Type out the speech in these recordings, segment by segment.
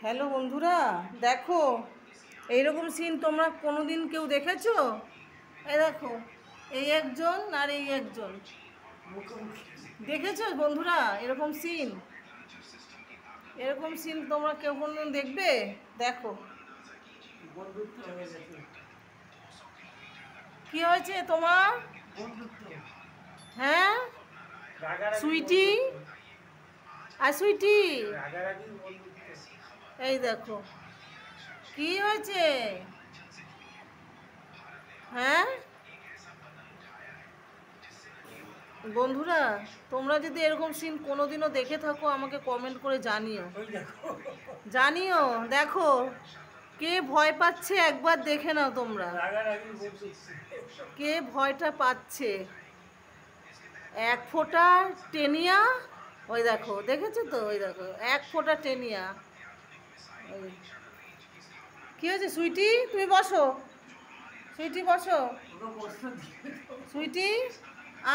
Hello বন্ধুরা, দেখো এইরকম সিন তোমরা কোনোদিন কেউ দেখেছো? এই দেখো, এই একজন আর এই একজন, দেখেছো বন্ধুরা? এরকম সিন তোমরা কেউ কোনোদিন দেখবে? দেখো কি হয়েছে তোমার। হ্যাঁ সুইটি, আর সুইটি, এই দেখো কি হয়েছে। হ্যাঁ বন্ধুরা, তোমরা যদি এরকম সিন কোনোদিনও দেখে থাকো আমাকে কমেন্ট করে জানিও। দেখো কে ভয় পাচ্ছে একবার দেখে নাও তোমরা, কে ভয়টা পাচ্ছে। এক ফোঁটা টেনিয়া, ওই দেখো, দেখেছো তো? ওই দেখো এক ফোঁটা টেনিয়া। কি হয়েছে সুইটি? তুমি বসো, সুইটি বসো, সুইটি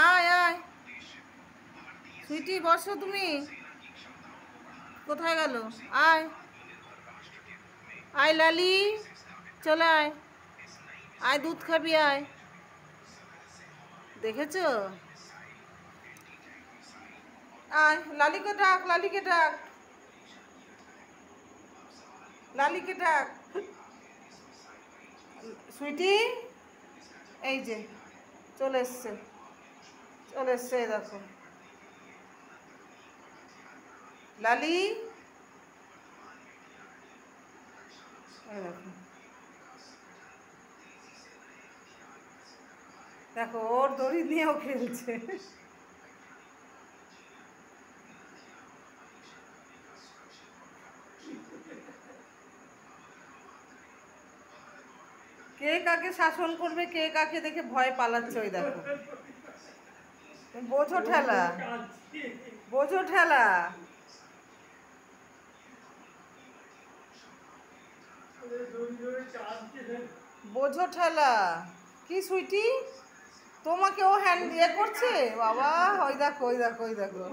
আয় আয়, সুইটি বসো, তুমি কোথায় গেল? আয় আয় লালি, চলে আয়, আয় দুধ খাবি আয়। দেখেছো? আয় লালিকে ডাক, লালিকে ডাক, লালিকে ডাক। সুইটি এই যে চলে এসছে, চলে এসছে, দেখো লালি, এই দেখো, দেখো ওর দড়ি নিয়েও খেলছে। কে কাকে শাসন করবে, কে কাকে দেখে ভয় পালাচ্ছে, ওই দেখো। বোঝো ঠেলা, বোঝো ঠেলা, বোঝো ঠেলা। কি সুইটি, তোমাকে ও হ্যান্ড দিয়ে করছে বাবা? ওই দেখো, ওই দেখো, ওই দেখো।